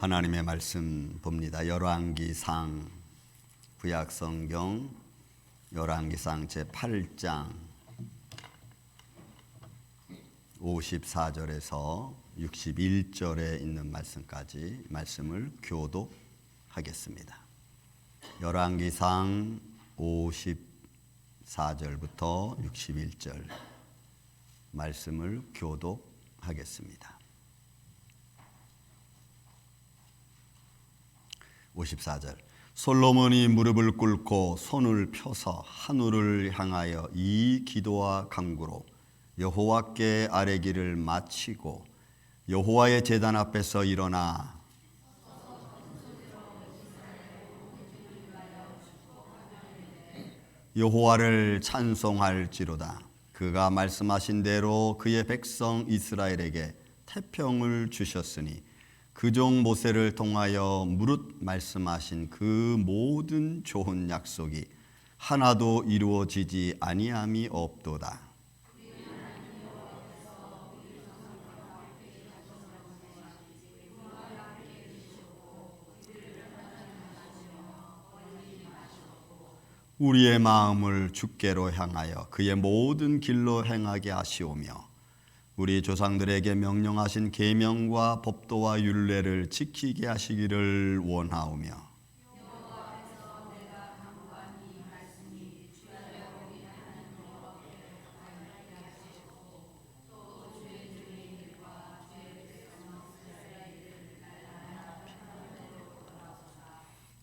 하나님의 말씀 봅니다. 열왕기상 구약성경 열왕기상 제8장 54절에서 61절에 있는 말씀까지 말씀을 교독하겠습니다. 열왕기상 54절부터 61절 말씀을 교독하겠습니다. 54절 솔로몬이 무릎을 꿇고 손을 펴서 하늘을 향하여 이 기도와 간구로 여호와께 아뢰기를 마치고 여호와의 제단 앞에서 일어나 여호와를 찬송할지로다. 그가 말씀하신 대로 그의 백성 이스라엘에게 태평을 주셨으니 그 종 모세를 통하여 무릇 말씀하신 그 모든 좋은 약속이 하나도 이루어지지 아니함이 없도다. 우리의 마음을 주께로 향하여 그의 모든 길로 행하게 하시오며 우리 조상들에게 명령하신 계명과 법도와 율례를 지키게 하시기를 원하오며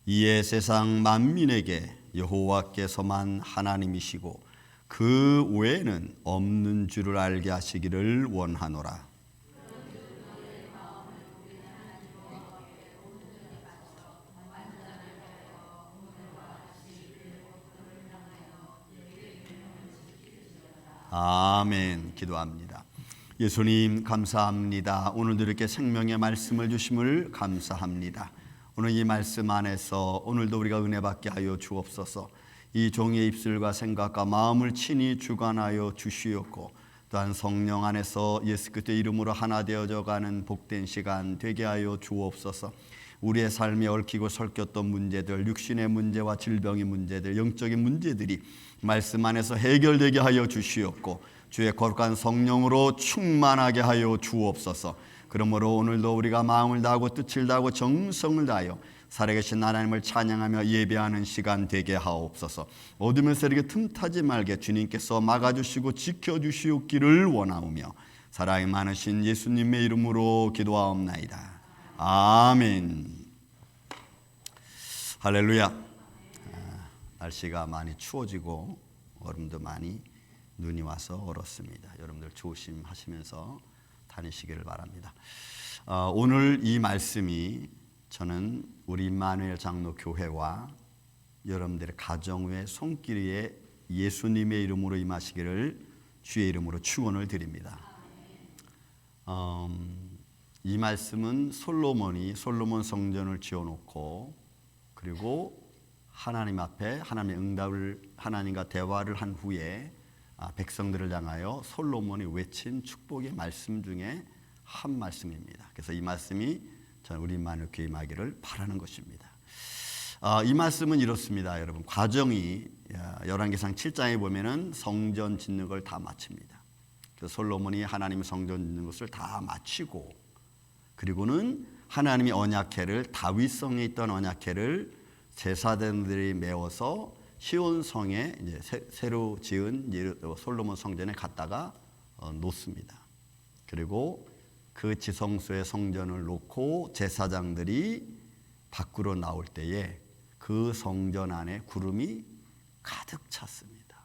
이에 세상 만민에게 여호와께서만 하나님이시고 그 외에는 없는 줄을 알게 하시기를 원하노라. 아멘. 기도합니다. 예수님 감사합니다. 오늘도 이렇게 생명의 말씀을 주심을 감사합니다. 오늘 이 말씀 안에서 오늘도 우리가 은혜 받게 하여 주옵소서. 이 종의 입술과 생각과 마음을 친히 주관하여 주시옵고 또한 성령 안에서 예수 그리스도의 이름으로 하나 되어져 가는 복된 시간 되게 하여 주옵소서. 우리의 삶에 얽히고 설켰던 문제들, 육신의 문제와 질병의 문제들, 영적인 문제들이 말씀 안에서 해결되게 하여 주시옵고 주의 거룩한 성령으로 충만하게 하여 주옵소서. 그러므로 오늘도 우리가 마음을 다하고 뜻을 다하고 정성을 다하여 살아계신 하나님을 찬양하며 예배하는 시간 되게 하옵소서. 어둠에서 이렇게 틈타지 말게 주님께서 막아주시고 지켜주시옵기를 원하오며 사랑이 많으신 예수님의 이름으로 기도하옵나이다. 아멘. 할렐루야. 날씨가 많이 추워지고 얼음도 많이 눈이 와서 얼었습니다. 여러분들 조심하시면서 다니시기를 바랍니다. 오늘 이 말씀이 저는 우리 임마누엘 장로교회와 여러분들의 가정 외 손길에 예수님의 이름으로 임하시기를 주의 이름으로 축원을 드립니다. 이 말씀은 솔로몬 성전을 지어놓고 그리고 하나님 앞에 하나님의 응답을 하나님과 대화를 한 후에 백성들을 향하여 솔로몬이 외친 축복의 말씀 중에 한 말씀입니다. 그래서 이 말씀이 저는 우리 임마누엘 교회 임하기를 바라는 것입니다. 이 말씀은 이렇습니다. 여러분 과정이 열왕기상 7장에 보면은 성전 짓는 걸 다 마칩니다. 그래서 솔로몬이 하나님의 성전 짓는 것을 다 마치고 그리고는 하나님의 언약궤를 다윗성에 있던 언약궤를 제사장들이 메워서 시온성에 이제 새로 지은 솔로몬 성전에 갖다가 놓습니다. 그리고 그 지성소에 성전을 놓고 제사장들이 밖으로 나올 때에 그 성전 안에 구름이 가득 찼습니다.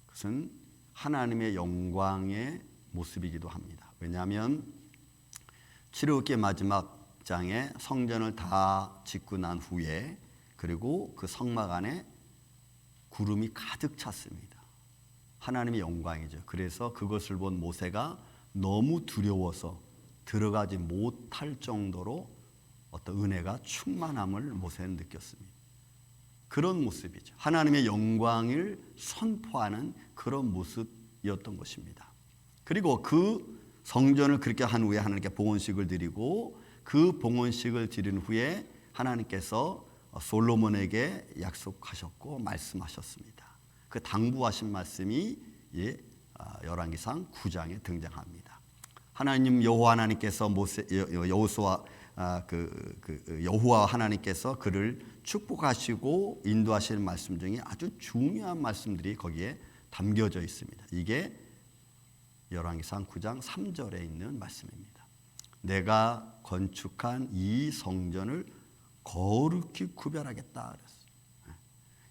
그것은 하나님의 영광의 모습이기도 합니다. 왜냐하면 출애굽기 마지막 장에 성전을 다 짓고 난 후에 그리고 그 성막 안에 구름이 가득 찼습니다. 하나님의 영광이죠. 그래서 그것을 본 모세가 너무 두려워서 들어가지 못할 정도로 어떤 은혜가 충만함을 모세는 느꼈습니다. 그런 모습이죠. 하나님의 영광을 선포하는 그런 모습이었던 것입니다. 그리고 그 성전을 그렇게 한 후에 하나님께 봉헌식을 드리고 그 봉헌식을 드린 후에 하나님께서 솔로몬에게 약속하셨고 말씀하셨습니다. 그 당부하신 말씀이 열왕기상 9장에 등장합니다. 하나님 여호와 하나님께서 여호와 하나님께서 그를 축복하시고 인도하시는 말씀 중에 아주 중요한 말씀들이 거기에 담겨져 있습니다. 이게 열왕기상 9장 3절에 있는 말씀입니다. 내가 건축한 이 성전을 거룩히 구별하겠다 그랬어요.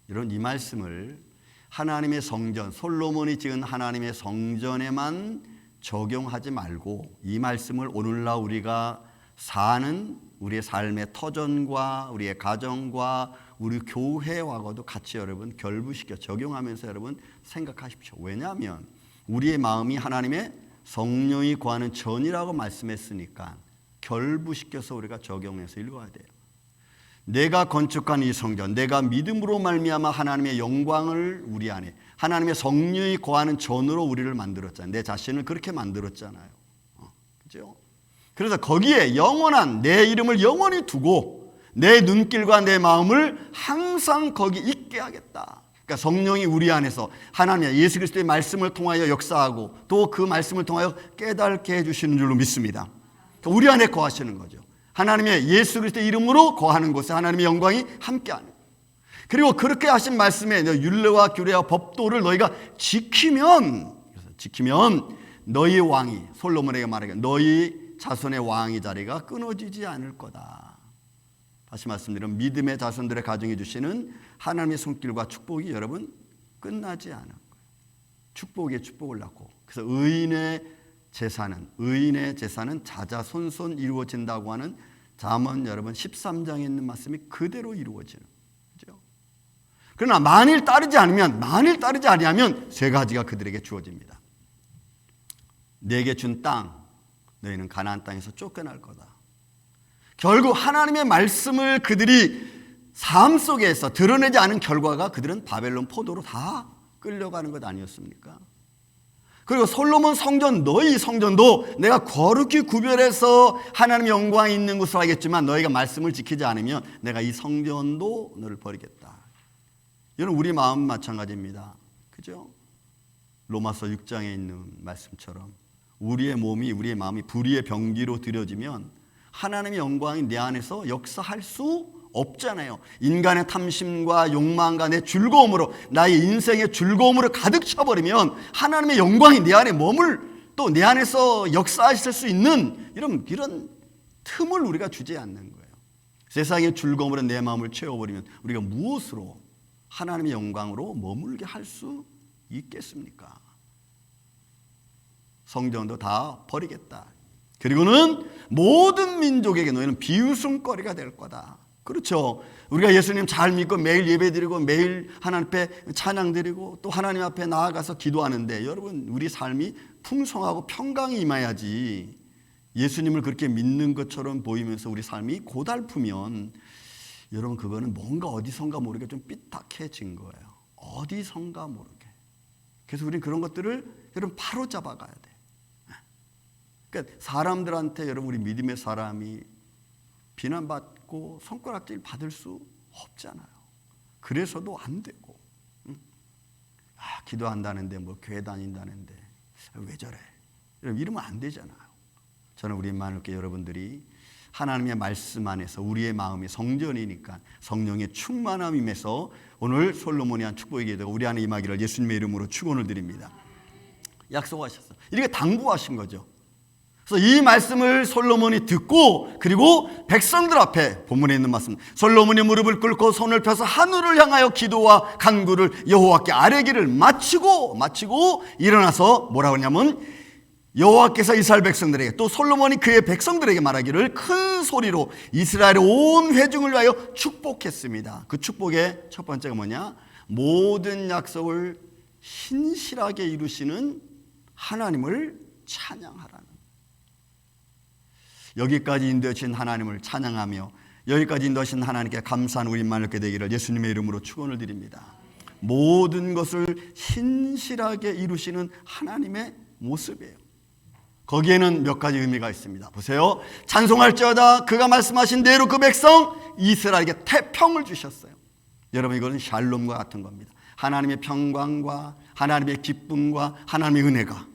이런 이 말씀을 하나님의 성전, 솔로몬이 지은 하나님의 성전에만 적용하지 말고 이 말씀을 오늘날 우리가 사는 우리의 삶의 터전과 우리의 가정과 우리 교회와도 같이 여러분 결부시켜 적용하면서 여러분 생각하십시오. 왜냐하면 우리의 마음이 하나님의 성령이 거하는 전이라고 말씀했으니까 결부시켜서 우리가 적용해서 읽어야 돼요. 내가 건축한 이 성전, 내가 믿음으로 말미암아 하나님의 영광을 우리 안에 하나님의 성령이 거하는 전으로 우리를 만들었잖아요. 내 자신을 그렇게 만들었잖아요. 그죠? 그래서 거기에 영원한 내 이름을 영원히 두고 내 눈길과 내 마음을 항상 거기 있게 하겠다. 그러니까 성령이 우리 안에서 하나님의 예수 그리스도의 말씀을 통하여 역사하고 또 그 말씀을 통하여 깨닫게 해주시는 줄로 믿습니다. 그러니까 우리 안에 거하시는 거죠. 하나님의 예수 그리스도의 이름으로 거하는 곳에 하나님의 영광이 함께하는. 그리고 그렇게 하신 말씀에 율례와 규례와 법도를 너희가 지키면 너희 왕이 솔로몬에게 말하기를 너희 자손의 왕의 자리가 끊어지지 않을 거다. 다시 말씀드리면 믿음의 자손들의 가정해 주시는 하나님의 손길과 축복이 여러분 끝나지 않은 거예요. 축복에 축복을 낳고 그래서 의인의 제사는 자자손손 이루어진다고 하는 잠언 여러분 13장에 있는 말씀이 그대로 이루어지는 거죠. 그러나 만일 따르지 아니하면 세 가지가 그들에게 주어집니다. 내게 준 땅 너희는 가나안 땅에서 쫓겨날 거다. 결국 하나님의 말씀을 그들이 삶 속에서 드러내지 않은 결과가 그들은 바벨론 포도로 다 끌려가는 것 아니었습니까? 그리고 솔로몬 성전 너희 성전도 내가 거룩히 구별해서 하나님의 영광이 있는 곳으로 하겠지만 너희가 말씀을 지키지 않으면 내가 이 성전도 너를 버리겠다. 이런 우리 마음 마찬가지입니다. 그죠? 로마서 6장에 있는 말씀처럼 우리의 마음이 불의의 병기로 들여지면 하나님의 영광이 내 안에서 역사할 수 없잖아요. 인간의 탐심과 욕망과 내 즐거움으로 나의 인생의 즐거움으로 가득 차버리면 하나님의 영광이 내 안에 또 내 안에서 역사하실 수 있는 이런 틈을 우리가 주지 않는 거예요. 세상의 즐거움으로 내 마음을 채워버리면 우리가 무엇으로 하나님의 영광으로 머물게 할 수 있겠습니까? 성전도 다 버리겠다. 그리고는 모든 민족에게 너희는 비웃음거리가 될 거다. 그렇죠. 우리가 예수님 잘 믿고 매일 예배드리고 매일 하나님 앞에 찬양드리고 또 하나님 앞에 나아가서 기도하는데 여러분 우리 삶이 풍성하고 평강이 임해야지 예수님을 그렇게 믿는 것처럼 보이면서 우리 삶이 고달프면 여러분 그거는 뭔가 어디선가 모르게 좀 삐딱해진 거예요. 어디선가 모르게. 그래서 우리는 그런 것들을 여러분 바로 잡아가야 돼. 그러니까 사람들한테 여러분 우리 믿음의 사람이 비난받고 손가락질 받을 수 없잖아요. 그래서도 안 되고 기도한다는데 뭐 교회 다닌다는데 왜 저래 이러면 안 되잖아요. 저는 우리 만일께 여러분들이 하나님의 말씀 안에서 우리의 마음이 성전이니까 성령의 충만함 임해서 오늘 솔로몬이 한 축복의 기도가 우리 안에 임하기를 예수님의 이름으로 축원을 드립니다. 약속하셨어요. 이렇게 당부하신 거죠. 그래서 이 말씀을 솔로몬이 듣고 그리고 백성들 앞에 본문에 있는 말씀 솔로몬이 무릎을 꿇고 손을 펴서 하늘을 향하여 기도와 간구를 여호와께 아뢰기를 마치고 일어나서 뭐라고 하냐면 여호와께서 이스라엘 백성들에게 또 솔로몬이 그의 백성들에게 말하기를 큰 소리로 이스라엘의 온 회중을 위하여 축복했습니다. 그 축복의 첫 번째가 뭐냐? 모든 약속을 신실하게 이루시는 하나님을 찬양하라는. 여기까지 인도하신 하나님을 찬양하며 여기까지 인도하신 하나님께 감사한 우리만 이렇게 되기를 예수님의 이름으로 축원을 드립니다. 모든 것을 신실하게 이루시는 하나님의 모습이에요. 거기에는 몇 가지 의미가 있습니다. 보세요. 찬송할지어다 그가 말씀하신 대로 그 백성 이스라엘에게 태평을 주셨어요. 여러분, 이거는 샬롬과 같은 겁니다. 하나님의 평강과 하나님의 기쁨과 하나님의 은혜가.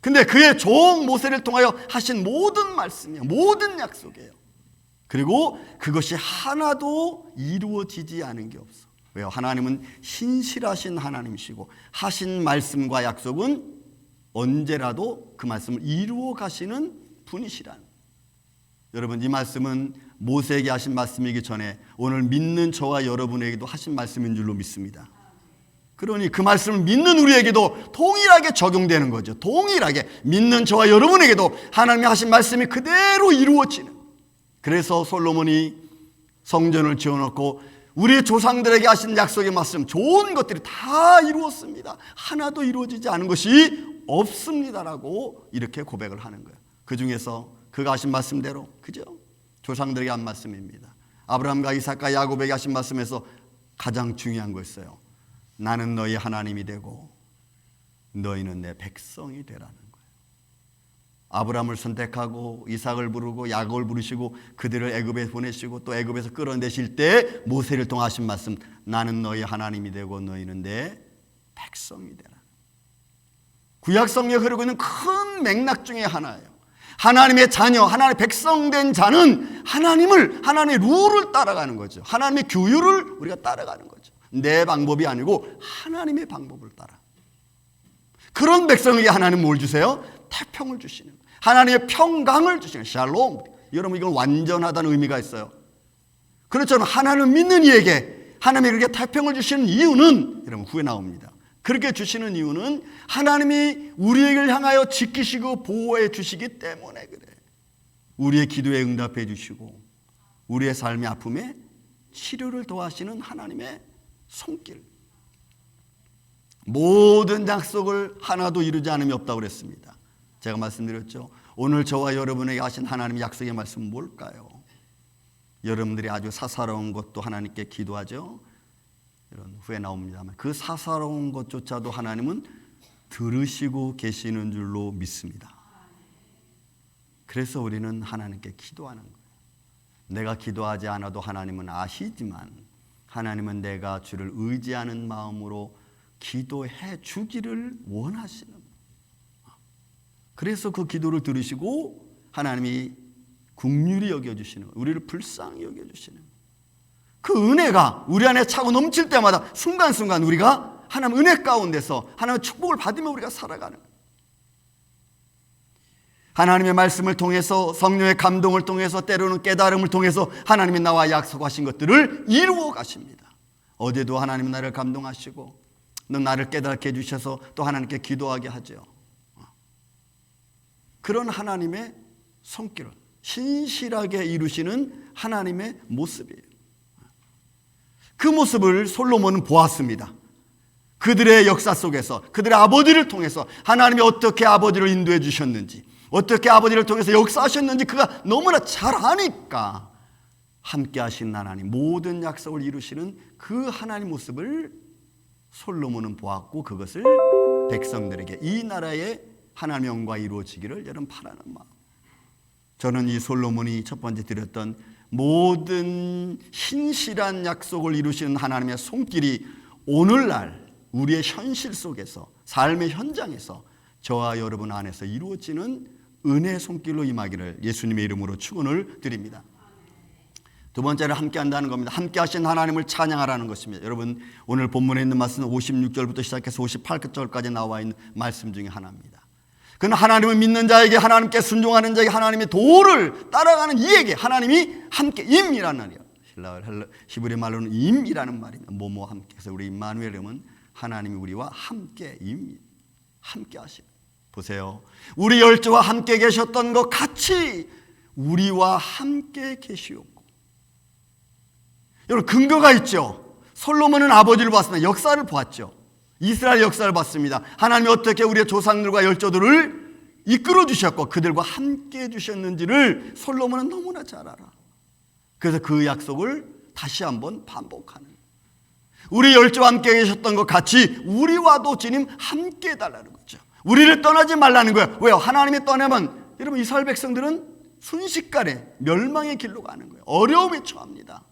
근데 그의 종 모세를 통하여 하신 모든 말씀이에요. 모든 약속이에요. 그리고 그것이 하나도 이루어지지 않은 게 없어. 왜요? 하나님은 신실하신 하나님이시고 하신 말씀과 약속은 언제라도 그 말씀을 이루어 가시는 분이시라는. 여러분, 이 말씀은 모세에게 하신 말씀이기 전에 오늘 믿는 저와 여러분에게도 하신 말씀인 줄로 믿습니다. 그러니 그 말씀을 믿는 우리에게도 동일하게 적용되는 거죠. 동일하게 믿는 저와 여러분에게도 하나님이 하신 말씀이 그대로 이루어지는. 그래서 솔로몬이 성전을 지어놓고 우리의 조상들에게 하신 약속의 말씀, 좋은 것들이 다 이루었습니다. 하나도 이루어지지 않은 것이 없습니다라고 이렇게 고백을 하는 거예요. 그 중에서 그가 하신 말씀대로, 그죠? 조상들에게 한 말씀입니다. 아브라함과 이삭과 야곱에게 하신 말씀에서 가장 중요한 거였어요. 나는 너희 하나님이 되고 너희는 내 백성이 되라는 거예요. 아브라함을 선택하고 이삭을 부르고 야곱을 부르시고 그들을 애굽에 보내시고 또 애굽에서 끌어내실 때 모세를 통해 하신 말씀, 나는 너희 하나님이 되고 너희는 내 백성이 되라. 구약 성경에 흐르고 있는 큰 맥락 중에 하나예요. 하나님의 자녀, 하나님의 백성된 자는 하나님의 룰을 따라가는 거죠. 하나님의 규율을 우리가 따라가는 거죠. 내 방법이 아니고 하나님의 방법을 따라. 그런 백성에게 하나님은 뭘 주세요? 태평을 주시는 거예요. 하나님의 평강을 주시는 거예요. 샬롬. 여러분, 이건 완전하다는 의미가 있어요. 그렇잖아요. 하나님을 믿는 이에게 하나님이 그렇게 태평을 주시는 이유는, 여러분, 후에 나옵니다. 그렇게 주시는 이유는 하나님이 우리에게 향하여 지키시고 보호해 주시기 때문에 그래. 우리의 기도에 응답해 주시고 우리의 삶의 아픔에 치료를 도와주시는 하나님의 손길. 모든 약속을 하나도 이루지 않음이 없다고 그랬습니다. 제가 말씀드렸죠. 오늘 저와 여러분에게 하신 하나님의 약속의 말씀은 뭘까요? 여러분들이 아주 사사로운 것도 하나님께 기도하죠. 이런 후에 나옵니다만 그 사사로운 것조차도 하나님은 들으시고 계시는 줄로 믿습니다. 그래서 우리는 하나님께 기도하는 거예요. 내가 기도하지 않아도 하나님은 아시지만 하나님은 내가 주를 의지하는 마음으로 기도해 주기를 원하시는 거예요. 그래서 그 기도를 들으시고 하나님이 긍휼히 여겨주시는 거예요. 우리를 불쌍히 여겨주시는 거예요. 그 은혜가 우리 안에 차고 넘칠 때마다 순간순간 우리가 하나님 은혜 가운데서 하나님의 축복을 받으며 우리가 살아가는 거예요. 하나님의 말씀을 통해서 성령의 감동을 통해서 때로는 깨달음을 통해서 하나님이 나와 약속하신 것들을 이루어 가십니다. 어제도 하나님이 나를 감동하시고 너 나를 깨닫게 해주셔서 또 하나님께 기도하게 하죠. 그런 하나님의 손길을 신실하게 이루시는 하나님의 모습이에요. 그 모습을 솔로몬은 보았습니다. 그들의 역사 속에서 그들의 아버지를 통해서 하나님이 어떻게 아버지를 인도해 주셨는지 어떻게 아버지를 통해서 역사하셨는지 그가 너무나 잘 아니까 함께 하신 하나님, 모든 약속을 이루시는 그 하나님 모습을 솔로몬은 보았고 그것을 백성들에게 이 나라의 하나님의 영광이 이루어지기를 여러분 바라는 마음. 저는 이 솔로몬이 첫 번째 드렸던 모든 신실한 약속을 이루시는 하나님의 손길이 오늘날 우리의 현실 속에서 삶의 현장에서 저와 여러분 안에서 이루어지는 은혜의 손길로 임하기를 예수님의 이름으로 축원을 드립니다. 두 번째로 함께 한다는 겁니다. 함께 하신 하나님을 찬양하라는 것입니다. 여러분 오늘 본문에 있는 말씀은 56절부터 시작해서 58절까지 나와 있는 말씀 중에 하나입니다. 그는 하나님을 믿는 자에게 하나님께 순종하는 자에게 하나님의 도를 따라가는 이에게 하나님이 함께 임이라는 말이에요. 히브리 말로는 임이라는 말입니다. 뭐뭐 함께. 그래서 우리 임마누엘은 하나님이 우리와 함께 함께 하시는. 보세요. 우리 열조와 함께 계셨던 것 같이 우리와 함께 계시옵고. 여러분 근거가 있죠. 솔로몬은 아버지를 봤습니다. 역사를 보았죠. 이스라엘 역사를 봤습니다. 하나님이 어떻게 우리의 조상들과 열조들을 이끌어 주셨고 그들과 함께 해주셨는지를 솔로몬은 너무나 잘 알아. 그래서 그 약속을 다시 한번 반복하는. 우리 열조와 함께 계셨던 것 같이 우리와도 주님 함께 해달라는 거죠. 우리를 떠나지 말라는 거예요. 왜요? 하나님이 떠나면 여러분 이스라엘 백성들은 순식간에 멸망의 길로 가는 거예요. 어려움에 처합니다.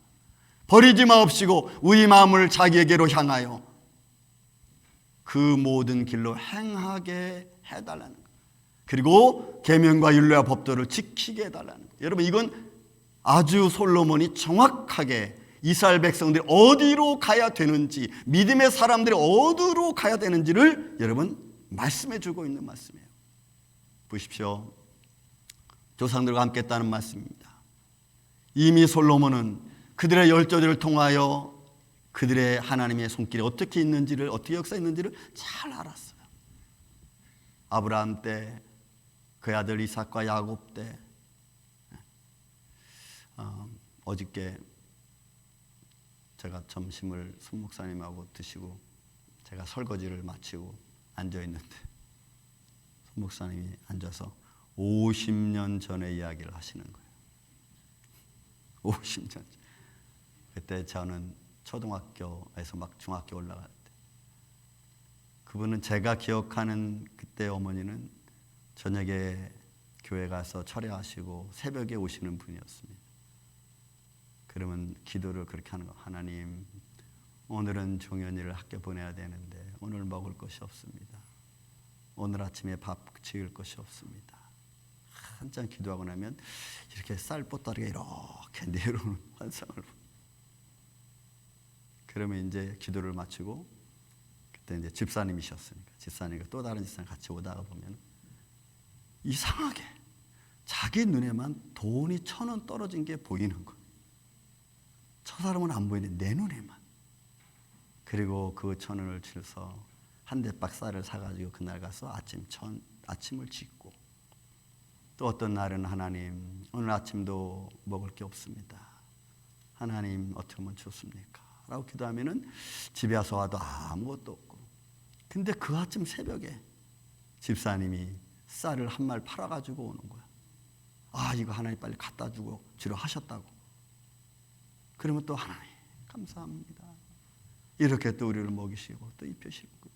버리지 마옵시고 우리 마음을 자기에게로 향하여 그 모든 길로 행하게 해달라는 거예요. 그리고 계명과 율례와 법도를 지키게 해달라는 거예요. 여러분 이건 아주 솔로몬이 정확하게 이스라엘 백성들이 어디로 가야 되는지, 믿음의 사람들이 어디로 가야 되는지를 여러분 말씀해 주고 있는 말씀이에요. 보십시오. 조상들과 함께 했다는 말씀입니다. 이미 솔로몬은 그들의 열조들을 통하여 그들의 하나님의 손길이 어떻게 있는지를, 어떻게 역사했는지를 잘 알았어요. 아브라함 때, 그 아들 이삭과 야곱 때, 어저께 제가 점심을 손 목사님하고 드시고 제가 설거지를 마치고 앉아있는데 손 목사님이 앉아서 50년 전의 이야기를 하시는 거예요. 50년 전. 그때 저는 초등학교에서 막 중학교 올라갈 때 그분은 제가 기억하는 그때 어머니는 저녁에 교회 가서 철회하시고 새벽에 오시는 분이었습니다. 그러면 기도를 그렇게 하는 거. 하나님, 오늘은 종현이를 학교 보내야 되는데 오늘 먹을 것이 없습니다. 오늘 아침에 밥 지을 것이 없습니다. 한참 기도하고 나면 이렇게 쌀 보따리가 이렇게 내려오는 환상을 보고, 그러면 이제 기도를 마치고 그때 이제 집사님이셨으니까 집사님과 또 다른 집사님 같이 오다가 보면 이상하게 자기 눈에만 돈이 1,000원 떨어진 게 보이는 거예요. 저 사람은 안 보이는데 내 눈에만. 그리고 그 1,000원을 치러서 한 대박 쌀을 사가지고 그날 가서 아침을 짓고, 또 어떤 날은 하나님 오늘 아침도 먹을 게 없습니다. 하나님 어떻게 하면 좋습니까? 라고 기도하면은 집에 와서 와도 아무것도 없고, 근데 그 아침 새벽에 집사님이 쌀을 한 말 팔아가지고 오는 거야. 아, 이거 하나님 빨리 갖다 주고 주려 하셨다고. 그러면 또 하나님 감사합니다. 이렇게 또 우리를 먹이시고 또 입혀시고.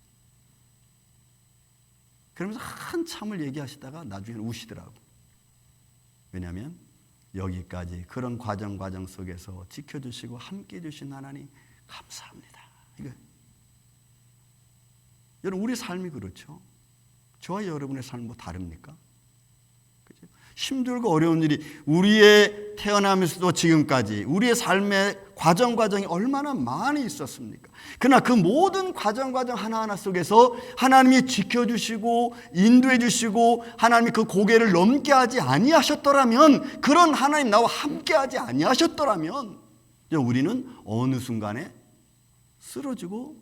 그러면서 한참을 얘기하시다가 나중에 우시더라고. 왜냐하면 여기까지 그런 과정 속에서 지켜주시고 함께해 주신 하나님 감사합니다. 이거 여러분 우리 삶이 그렇죠. 저와 여러분의 삶 뭐 다릅니까? 그죠? 힘들고 어려운 일이 우리의 태어나면서도 지금까지 우리의 삶의 과정이 얼마나 많이 있었습니까? 그러나 그 모든 과정 하나하나 속에서 하나님이 지켜주시고 인도해 주시고 하나님이 그 고개를 넘게 하지 아니하셨더라면, 그런 하나님 나와 함께 하지 아니하셨더라면 우리는 어느 순간에 쓰러지고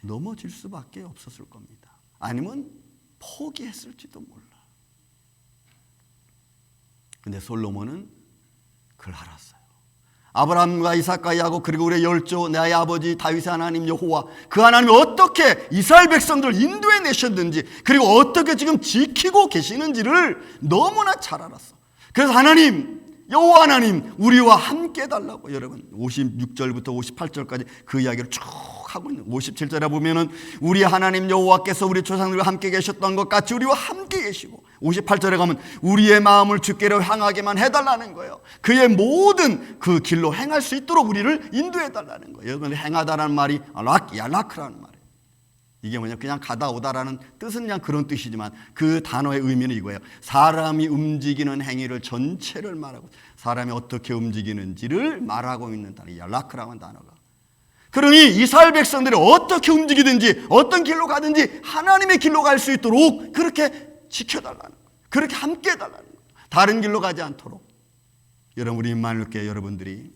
넘어질 수밖에 없었을 겁니다. 아니면 포기했을지도 몰라. 근데 솔로몬은 그걸 알았어요. 아브라함과 이삭과 야곱 그리고 우리의 열조 나의 아버지 다윗의 하나님 여호와, 그 하나님이 어떻게 이스라엘 백성들을 인도해 내셨는지, 그리고 어떻게 지금 지키고 계시는지를 너무나 잘 알았어. 그래서 하나님, 여호와 하나님 우리와 함께 해달라고. 여러분 56절부터 58절까지 그 이야기를 쭉 하고 있는 57절에 보면은 우리 하나님 여호와께서 우리 조상들과 함께 계셨던 것 같이 우리와 함께 계시고, 58절에 가면 우리의 마음을 주께로 향하게만 해달라는 거예요. 그의 모든 그 길로 행할 수 있도록 우리를 인도해달라는 거예요. 여러분 행하다라는 말이 야라크라는 말이에요. 이게 뭐냐, 그냥 가다 오다라는 뜻은 그냥 그런 뜻이지만 그 단어의 의미는 이거예요. 사람이 움직이는 행위를 전체를 말하고 사람이 어떻게 움직이는지를 말하고 있는 단어, 야라크라는 단어가. 그러니 이스라엘 백성들이 어떻게 움직이든지 어떤 길로 가든지 하나님의 길로 갈 수 있도록 그렇게 지켜달라는 거예요. 그렇게 함께 해달라는 거예요. 다른 길로 가지 않도록. 여러분 우리 임마누엘교회 여러분들이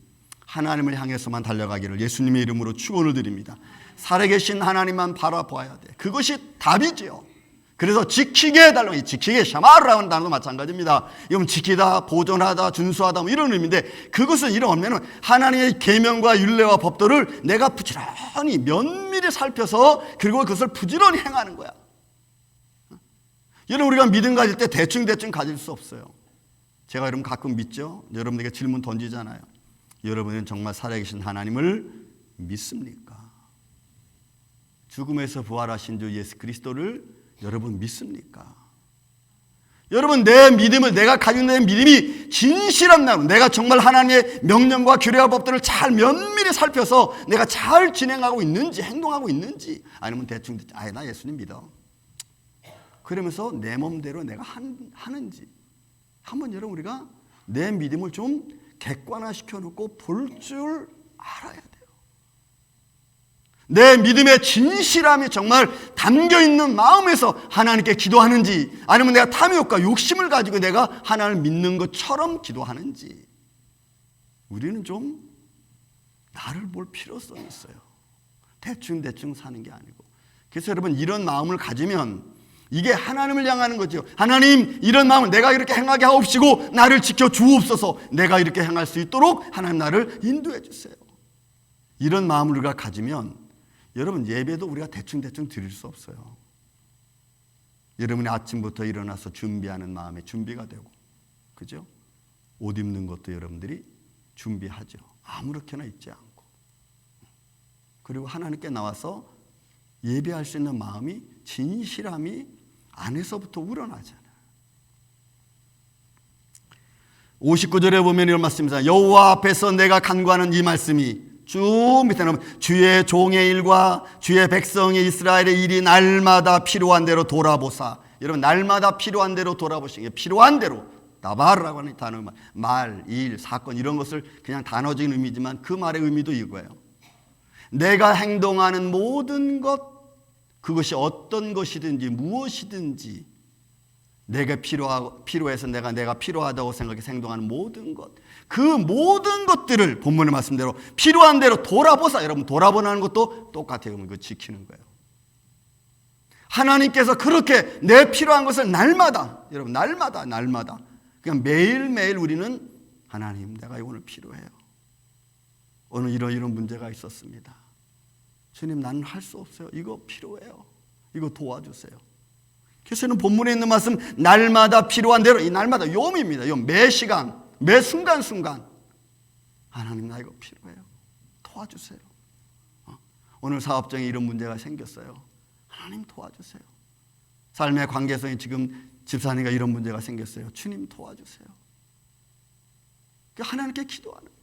하나님을 향해서만 달려가기를 예수님의 이름으로 축원을 드립니다. 살아계신 하나님만 바라보아야 돼. 그것이 답이지요. 그래서 지키게 해달라고. 지키게 샤마르라는 단어도 마찬가지입니다. 이건 지키다, 보존하다, 준수하다 뭐 이런 의미인데, 그것은 이러면 하나님의 계명과 율례와 법도를 내가 부지런히 면밀히 살펴서 그리고 그것을 부지런히 행하는 거야. 여러분 우리가 믿음 가질 때 대충 가질 수 없어요. 제가 여러분 가끔 믿죠? 여러분에게 질문 던지잖아요. 여러분은 정말 살아계신 하나님을 믿습니까? 죽음에서 부활하신 주 예수 그리스도를 여러분 믿습니까? 여러분, 내 믿음을, 내가 가지고 있는 믿음이 진실한 마음, 내가 정말 하나님의 명령과 규례와 법들을 잘 면밀히 살펴서 내가 잘 진행하고 있는지, 행동하고 있는지, 아니면 대충 아예 나 예수님 믿어, 그러면서 내 몸대로 내가 하는지 한번 여러분 우리가 내 믿음을 좀 객관화시켜 놓고 볼 줄 알아야 돼요. 내 믿음의 진실함이 정말 담겨있는 마음에서 하나님께 기도하는지, 아니면 내가 탐욕과 욕심을 가지고 내가 하나님을 믿는 것처럼 기도하는지, 우리는 좀 나를 볼 필요성이 있어요. 대충 사는 게 아니고. 그래서 여러분, 이런 마음을 가지면 이게 하나님을 향하는 거죠. 하나님, 이런 마음을 내가 이렇게 행하게 하옵시고 나를 지켜 주옵소서. 내가 이렇게 행할 수 있도록 하나님 나를 인도해 주세요. 이런 마음을 우리가 가지면 여러분, 예배도 우리가 대충 드릴 수 없어요. 여러분이 아침부터 일어나서 준비하는 마음에 준비가 되고, 그죠? 옷 입는 것도 여러분들이 준비하죠. 아무렇게나 입지 않고. 그리고 하나님께 나와서 예배할 수 있는 마음이, 진실함이 안에서부터 우러나잖아요. 59절에 보면 이런 말씀입니다. 여호와 앞에서 내가 간구하는 이 말씀이, 쭉 밑에 나오면 주의 종의 일과 주의 백성의 이스라엘의 일이 날마다 필요한 대로 돌아보사. 여러분, 날마다 필요한 대로 돌아보시는 게, 필요한 대로, 나바르라고 하는 단어, 말, 일, 사건, 이런 것을 그냥 단어적인 의미지만 그 말의 의미도 이거예요. 내가 행동하는 모든 것, 그것이 어떤 것이든지 무엇이든지, 내가 필요해서 내가 필요하다고 생각해서 행동하는 모든 것, 그 모든 것들을 본문의 말씀대로 필요한 대로 돌아보사. 여러분, 돌아보라는 것도 똑같아요. 그거 지키는 거예요. 하나님께서 그렇게 내 필요한 것을 날마다, 여러분, 날마다 그냥 매일매일 우리는, 하나님, 내가 오늘 필요해요. 오늘 이런 문제가 있었습니다. 주님, 나는 할 수 없어요. 이거 필요해요. 이거 도와주세요. 그래서 본문에 있는 말씀, 날마다 필요한 대로, 이 날마다 요음입니다. 요 매 시간, 매 순간순간, 하나님, 나 이거 필요해요. 도와주세요. 오늘 사업장에 이런 문제가 생겼어요. 하나님, 도와주세요. 삶의 관계성에 지금 집사님과 이런 문제가 생겼어요. 주님, 도와주세요. 하나님께 기도하는 거예요.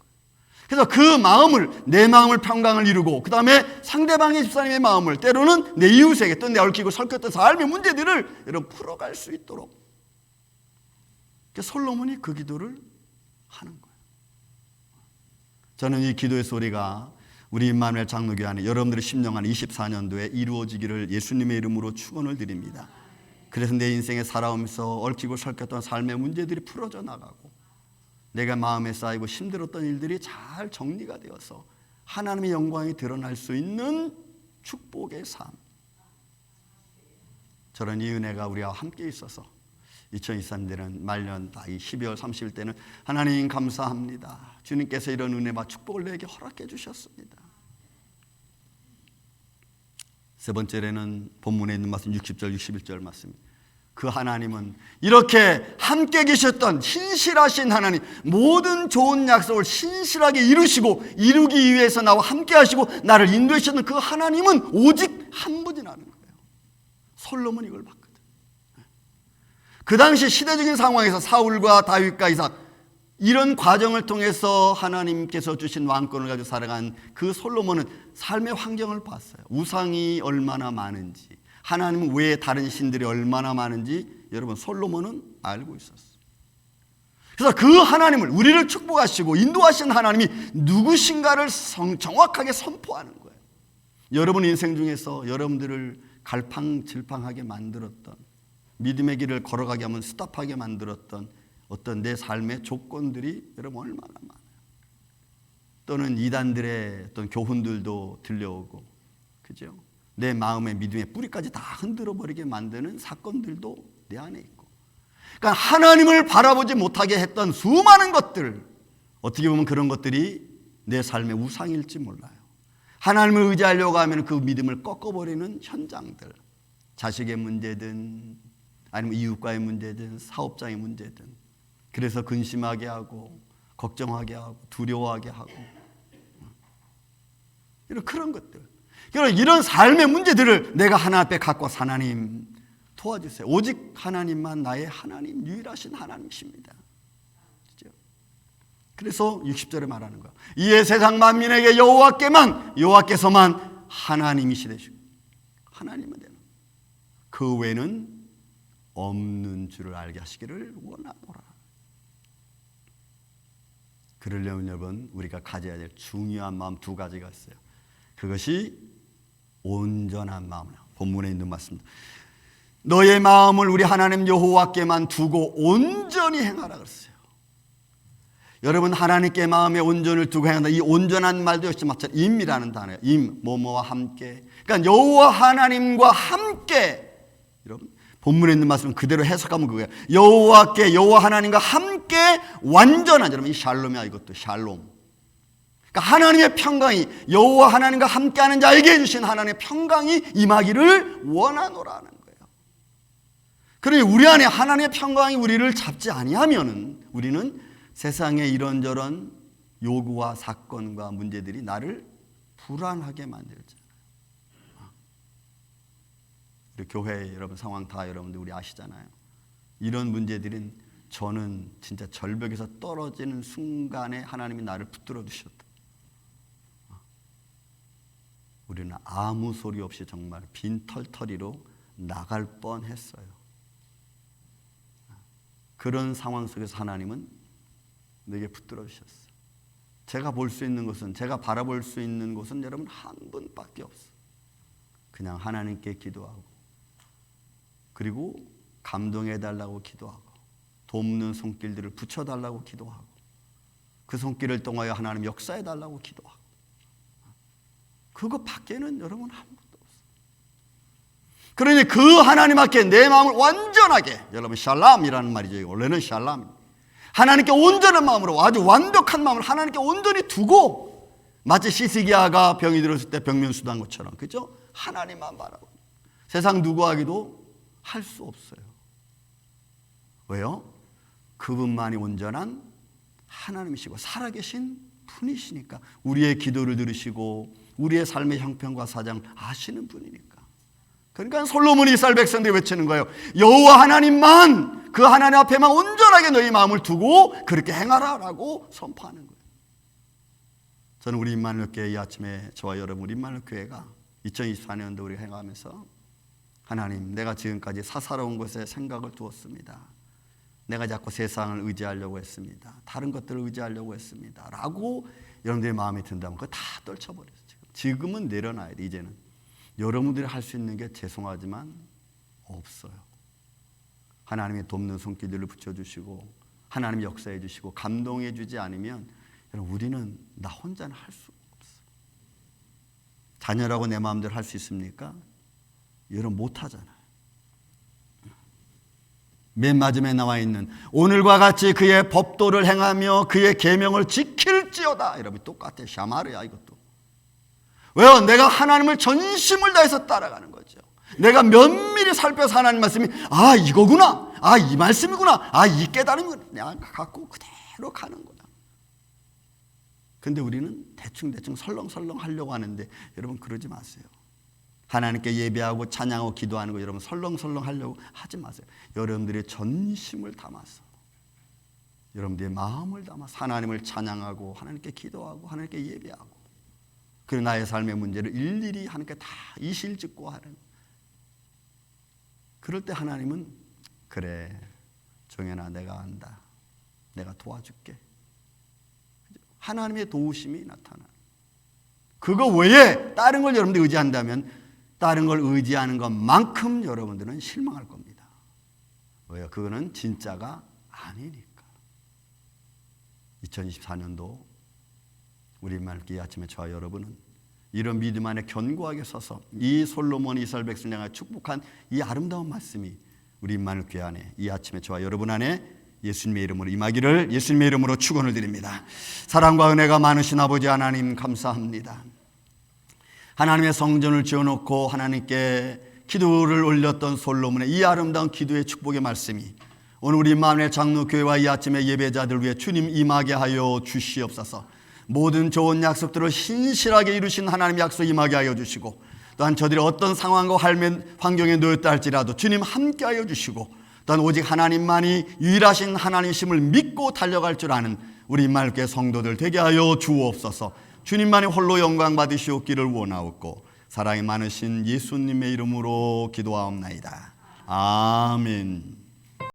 그래서 그 마음을, 내 마음을 평강을 이루고, 그 다음에 상대방의 집사님의 마음을, 때로는 내 이웃에게 또 내 얽히고 설켰던 삶의 문제들을 여러분 풀어갈 수 있도록, 솔로몬이 그 기도를 하는 거예요. 저는 이 기도의 소리가 우리 임마누엘 장로교회 안에 여러분들의 심령한 24년도에 이루어지기를 예수님의 이름으로 축원을 드립니다. 그래서 내 인생에 살아오면서 얽히고 설켰던 삶의 문제들이 풀어져 나가고, 내가 마음에 쌓이고 힘들었던 일들이 잘 정리가 되어서 하나님의 영광이 드러날 수 있는 축복의 삶, 저런 이 은혜가 우리와 함께 있어서 2023년에는 말년 다 이 12월 30일 때는 하나님 감사합니다. 주님께서 이런 은혜와 축복을 내게 허락해 주셨습니다. 세 번째는 본문에 있는 말씀 60절 61절 말씀입니다. 그 하나님은 이렇게 함께 계셨던 신실하신 하나님, 모든 좋은 약속을 신실하게 이루기 위해서 나와 함께 하시고 나를 인도해 주셨던 그 하나님은 오직 한 분이라는 거예요. 솔로몬이 이걸 봤거든. 그 당시 시대적인 상황에서 사울과 다윗과 이삭, 이런 과정을 통해서 하나님께서 주신 왕권을 가지고 살아간 그 솔로몬은 삶의 환경을 봤어요. 우상이 얼마나 많은지, 하나님 외에 다른 신들이 얼마나 많은지 여러분 솔로몬은 알고 있었어요. 그래서 그 하나님을, 우리를 축복하시고 인도하신 하나님이 누구신가를 정확하게 선포하는 거예요. 여러분 인생 중에서 여러분들을 갈팡질팡하게 만들었던, 믿음의 길을 걸어가게 하면 스탑하게 만들었던 어떤 내 삶의 조건들이 여러분 얼마나 많아요. 또는 이단들의 어떤 교훈들도 들려오고, 그죠? 내 마음의 믿음의 뿌리까지 다 흔들어 버리게 만드는 사건들도 내 안에 있고, 그러니까 하나님을 바라보지 못하게 했던 수많은 것들, 어떻게 보면 그런 것들이 내 삶의 우상일지 몰라요. 하나님을 의지하려고 하면 그 믿음을 꺾어버리는 현장들, 자식의 문제든 아니면 이웃과의 문제든 사업장의 문제든, 그래서 근심하게 하고 걱정하게 하고 두려워하게 하고, 이런 그런 것들, 이런 삶의 문제들을 내가 하나님 앞에 갖고, 하나님 도와주세요. 오직 하나님만 나의 하나님, 유일하신 하나님이십니다. 그렇죠? 그래서 60절에 말하는 거예요. 이에 세상 만민에게 여호와께서만 하나님이시 되시고, 하나님은 되는, 그 외에는 없는 줄을 알게 하시기를 원하노라. 그러려면 여러분, 우리가 가져야 될 중요한 마음 두 가지가 있어요. 그것이 온전한 마음이에요. 본문에 있는 말씀입니다. 너의 마음을 우리 하나님 여호와께만 두고 온전히 행하라 그랬어요. 여러분, 하나님께 마음의 온전을 두고 행한다. 이 온전한 말도 역시 마찬가지로 임이라는 단어예요. 임, 뭐뭐와 함께. 그러니까 여호와 하나님과 함께. 여러분, 본문에 있는 말씀은 그대로 해석하면 그거예요. 여호와 하나님과 함께 완전한, 여러분, 이 샬롬이야. 이것도 샬롬. 그러니까 하나님의 평강이, 여호와 하나님과 함께하는 자에게 주신 하나님의 평강이 임하기를 원하노라는 거예요. 그러니 우리 안에 하나님의 평강이 우리를 잡지 아니하면은 우리는 세상의 이런저런 요구와 사건과 문제들이 나를 불안하게 만들잖아요. 우리 교회 여러분 상황 다 여러분들 우리 아시잖아요. 이런 문제들은 저는 진짜 절벽에서 떨어지는 순간에 하나님이 나를 붙들어 주셨다. 우리는 아무 소리 없이 정말 빈털터리로 나갈 뻔했어요. 그런 상황 속에서 하나님은 내게 붙들어 주셨어요. 제가 볼 수 있는 것은, 제가 바라볼 수 있는 곳은 여러분 한 분밖에 없어요. 그냥 하나님께 기도하고, 그리고 감동해달라고 기도하고, 돕는 손길들을 붙여달라고 기도하고, 그 손길을 통하여 하나님 역사해달라고 기도하고, 그거 밖에는 여러분 아무것도 없어요. 그러니 그 하나님 앞에 내 마음을 완전하게, 여러분 샬람이라는 말이죠. 원래는 샬람, 하나님께 온전한 마음으로, 아주 완벽한 마음을 하나님께 온전히 두고, 마치 시스기야가 병이 들었을 때 병면수단 것처럼, 그죠? 하나님만 바라고, 세상 누구하기도 할 수 없어요. 왜요? 그분만이 온전한 하나님이시고 살아계신 분이시니까, 우리의 기도를 들으시고 우리의 삶의 형편과 사정을 아시는 분이니까. 그러니까 솔로몬이 이스라엘 백성들이 외치는 거예요. 여호와 하나님만, 그 하나님 앞에만 온전하게 너희 마음을 두고 그렇게 행하라라고 선포하는 거예요. 저는 우리 임마누엘 교회 이 아침에 저와 여러분 우리 임마누엘 교회가 2024년도 우리가 행하면서, 하나님, 내가 지금까지 사사로운 것에 생각을 두었습니다. 내가 자꾸 세상을 의지하려고 했습니다. 다른 것들을 의지하려고 했습니다. 라고 여러분들의 마음이 든다면 그거 다 떨쳐버렸어요. 지금은 내려놔야 돼. 이제는 여러분들이 할 수 있는 게 죄송하지만 없어요. 하나님의 돕는 손길들을 붙여주시고, 하나님이 역사해 주시고 감동해 주지 않으면 여러분, 우리는 나 혼자는 할 수 없어요. 자녀라고 내 마음대로 할 수 있습니까? 여러분 못하잖아요. 맨 마지막에 나와 있는 오늘과 같이 그의 법도를 행하며 그의 계명을 지킬지어다. 여러분 똑같아요. 샤마르야 이것도. 왜요? 내가 하나님을 전심을 다해서 따라가는 거죠. 내가 면밀히 살펴서 하나님 말씀이, 아 이거구나, 아 이 말씀이구나, 아 이 깨달음이구나, 내가 갖고 그대로 가는 거야. 근데 우리는 대충 설렁설렁 하려고 하는데, 여러분 그러지 마세요. 하나님께 예배하고 찬양하고 기도하는 거 여러분 설렁설렁 하려고 하지 마세요. 여러분들의 전심을 담아서, 여러분들의 마음을 담아서 하나님을 찬양하고 하나님께 기도하고 하나님께 예배하고, 그리고 나의 삶의 문제를 일일이 하나님께 다 이실직고 하는, 그럴 때 하나님은 그래 정연아 내가 안다, 내가 도와줄게. 하나님의 도우심이 나타나. 그거 외에 다른 걸 여러분들이 의지한다면, 다른 걸 의지하는 것만큼 여러분들은 실망할 겁니다. 왜요? 그거는 진짜가 아니니까. 2024년도 우리 말기 아침에 저와 여러분은 이런 믿음 안에 견고하게 서서 이 솔로몬 이스라엘 백성을 향해 축복한 이 아름다운 말씀이 우리 임마누엘 교회 안에 이 아침에 저와 여러분 안에 예수님의 이름으로 임하기를 예수님의 이름으로 축원을 드립니다. 사랑과 은혜가 많으신 아버지 하나님 감사합니다. 하나님의 성전을 지어놓고 하나님께 기도를 올렸던 솔로몬의 이 아름다운 기도의 축복의 말씀이 오늘 우리 임마누엘 장로교회와 이 아침의 예배자들 위해 주님 임하게 하여 주시옵소서. 모든 좋은 약속들을 신실하게 이루신 하나님 약속 임하게 하여 주시고, 또한 저들이 어떤 상황과 환경에 놓였다 할지라도 주님 함께하여 주시고, 또한 오직 하나님만이 유일하신 하나님이심을 믿고 달려갈 줄 아는 우리 임마누엘교회 성도들 되게 하여 주옵소서. 주님만이 홀로 영광 받으시옵기를 원하옵고 사랑이 많으신 예수님의 이름으로 기도하옵나이다. 아멘.